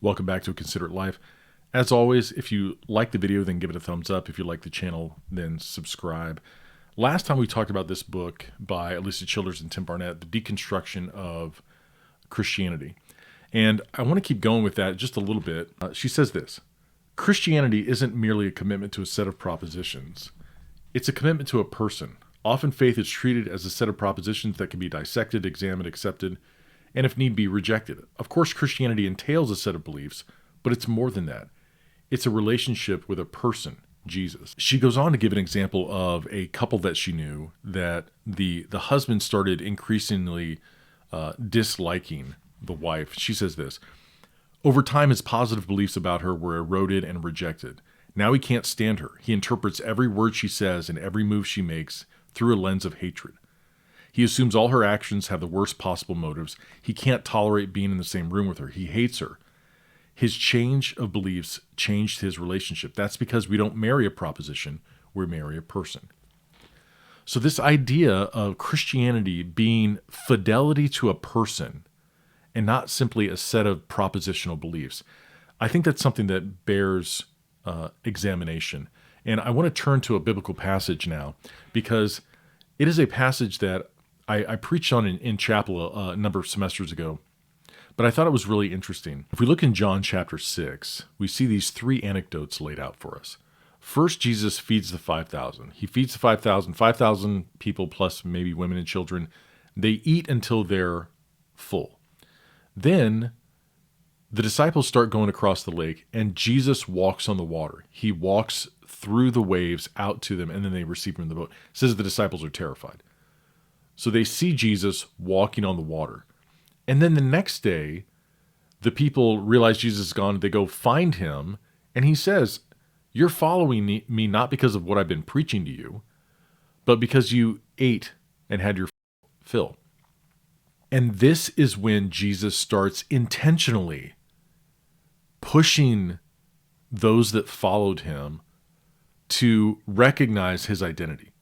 Welcome back to A Considerate Life. As always, if you like the video, then give it a thumbs up. If you like the channel, then subscribe. Last time we talked about this book by Alicia Childers and Tim Barnett, The Deconstruction of Christianity. And I want to keep going with that just a little bit. She says this: Christianity isn't merely a commitment to a set of propositions. It's a commitment to a person. Often faith is treated as a set of propositions that can be dissected, examined, accepted, and if need be, rejected. Of course, Christianity entails a set of beliefs, but it's more than that. It's a relationship with a person, Jesus. She goes on to give an example of a couple that she knew that the husband started increasingly disliking the wife. She says this: over time, his positive beliefs about her were eroded and rejected. Now he can't stand her. He interprets every word she says and every move she makes through a lens of hatred. He assumes all her actions have the worst possible motives. He can't tolerate being in the same room with her. He hates her. His change of beliefs changed his relationship. That's because we don't marry a proposition, we marry a person. So this idea of Christianity being fidelity to a person and not simply a set of propositional beliefs, I think that's something that bears examination. And I want to turn to a biblical passage now, because it is a passage that I preached on in chapel a number of semesters ago, but I thought it was really interesting. If we look in John chapter 6, we see these three anecdotes laid out for us. First, Jesus feeds the 5,000. He feeds the 5,000 people plus maybe women and children. They eat until they're full. Then the disciples start going across the lake, and Jesus walks on the water. He walks through the waves out to them, and then they receive him in the boat. It says the disciples are terrified. So they see Jesus walking on the water. And then the next day, the people realize Jesus is gone. They go find him, and he says, you're following me not because of what I've been preaching to you, but because you ate and had your fill. And this is when Jesus starts intentionally pushing those that followed him to recognize his identity.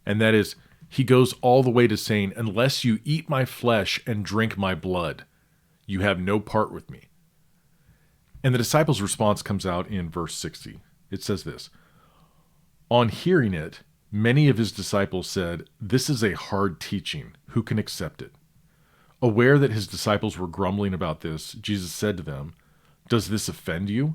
And that is, he goes all the way to saying, unless you eat my flesh and drink my blood, you have no part with me. And the disciples' response comes out in verse 60. It says this: on hearing it, many of his disciples said, this is a hard teaching. Who can accept it? Aware that his disciples were grumbling about this, Jesus said to them, does this offend you?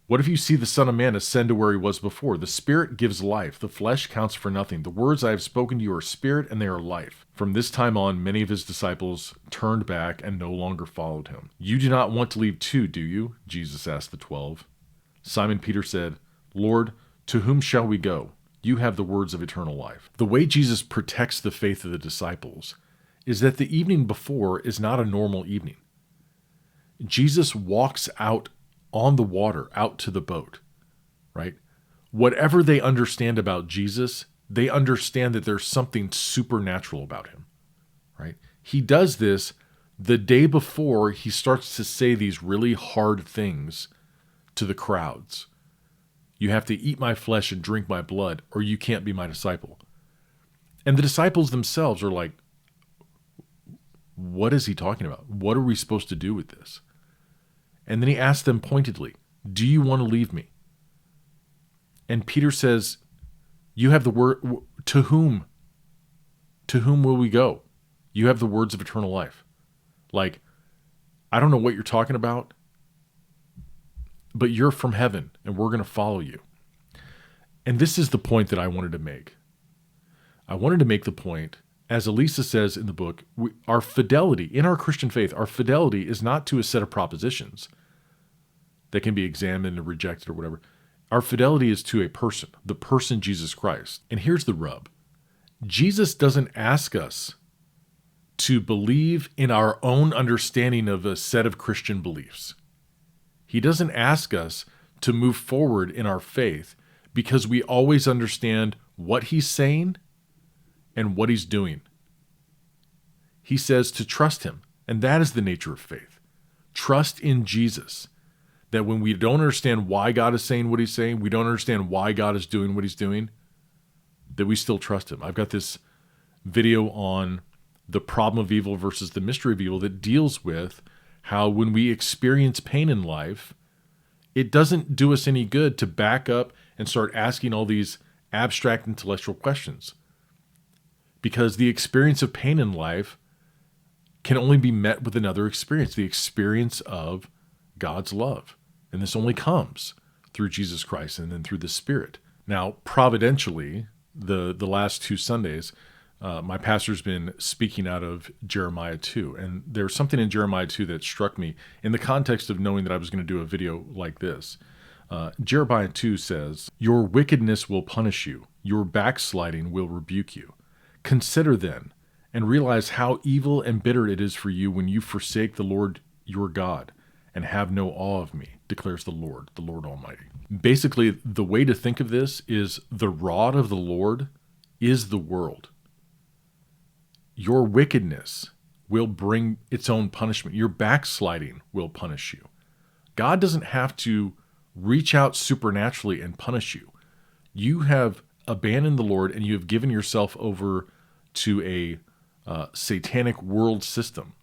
What if you see the Son of Man ascend to where he was before? The Spirit gives life. The flesh counts for nothing. The words I have spoken to you are spirit and they are life. From this time on, many of his disciples turned back and no longer followed him. You do not want to leave too, do you? Jesus asked the 12. Simon Peter said, Lord, to whom shall we go? You have the words of eternal life. The way Jesus protects the faith of the disciples is that the evening before is not a normal evening. Jesus walks out on the water, out to the boat, right? Whatever they understand about Jesus, they understand that there's something supernatural about him, right? He does this the day before he starts to say these really hard things to the crowds. You have to eat my flesh and drink my blood, or you can't be my disciple. And the disciples themselves are like, what is he talking about? What are we supposed to do with this? And then he asks them pointedly, do you want to leave me? And Peter says, you have the word, to whom? To whom will we go? You have the words of eternal life. Like, I don't know what you're talking about, but you're from heaven and we're going to follow you. And this is the point that I wanted to make. I wanted to make the point, as Elisa says in the book, our fidelity, in our Christian faith, our fidelity is not to a set of propositions that can be examined and rejected or whatever. Our fidelity is to a person, the person Jesus Christ. And here's the rub. Jesus doesn't ask us to believe in our own understanding of a set of Christian beliefs. He doesn't ask us to move forward in our faith because we always understand what he's saying and what he's doing. He says to trust him, and that is the nature of faith. Trust in Jesus. That when we don't understand why God is saying what he's saying, we don't understand why God is doing what he's doing, that we still trust him. I've got this video on The Problem of Evil versus the Mystery of Evil, that deals with how when we experience pain in life, it doesn't do us any good to back up and start asking all these abstract intellectual questions. Because the experience of pain in life can only be met with another experience, the experience of God's love. And this only comes through Jesus Christ and then through the Spirit. Now, providentially, the last 2 Sundays, my pastor's been speaking out of Jeremiah 2. And there's something in Jeremiah 2 that struck me in the context of knowing that I was going to do a video like this. Jeremiah 2 says, "Your wickedness will punish you. Your backsliding will rebuke you. Consider then and realize how evil and bitter it is for you when you forsake the Lord your God and have no awe of me, declares the Lord Almighty." Basically, the way to think of this is the rod of the Lord is the world. Your wickedness will bring its own punishment. Your backsliding will punish you. God doesn't have to reach out supernaturally and punish you. You have abandoned the Lord and you have given yourself over to a satanic world system.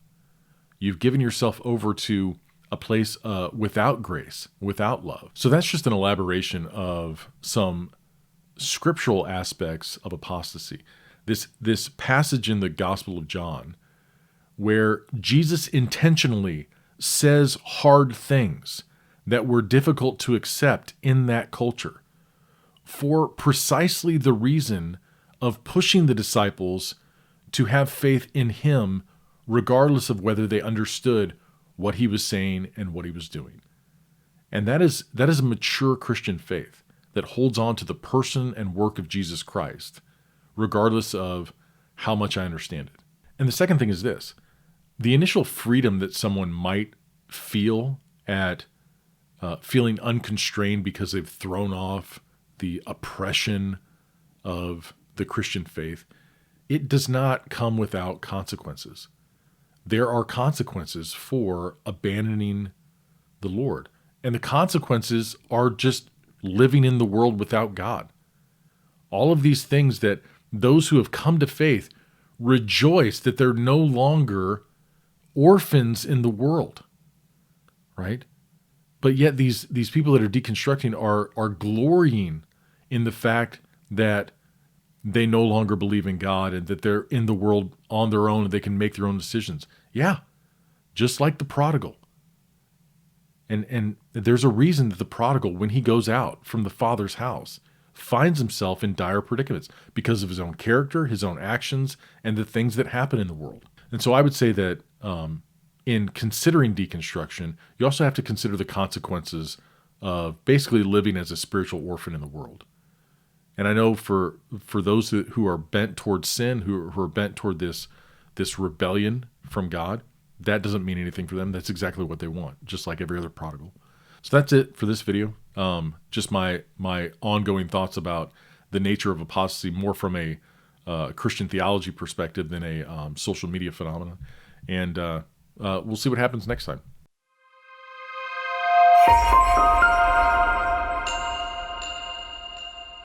You've given yourself over to a place without grace, without love. So that's just an elaboration of some scriptural aspects of apostasy. This passage in the Gospel of John where Jesus intentionally says hard things that were difficult to accept in that culture for precisely the reason of pushing the disciples to have faith in him, regardless of whether they understood what he was saying and what he was doing. And that is a mature Christian faith that holds on to the person and work of Jesus Christ, regardless of how much I understand it. And the second thing is this: the initial freedom that someone might feel at feeling unconstrained because they've thrown off the oppression of the Christian faith, it does not come without consequences. There are consequences for abandoning the Lord. And the consequences are just living in the world without God. All of these things that those who have come to faith rejoice that they're no longer orphans in the world, right? But yet these people that are deconstructing are glorying in the fact that they no longer believe in God and that they're in the world on their own and they can make their own decisions. Yeah, just like the prodigal. And there's a reason that the prodigal, when he goes out from the father's house, finds himself in dire predicaments because of his own character, his own actions, and the things that happen in the world. And so I would say that in considering deconstruction, you also have to consider the consequences of basically living as a spiritual orphan in the world. And I know for those who are bent towards sin, who are bent toward this rebellion from God, that doesn't mean anything for them. That's exactly what they want, just like every other prodigal. So that's it for this video. Just my ongoing thoughts about the nature of apostasy, more from a Christian theology perspective than a social media phenomenon. And we'll see what happens next time.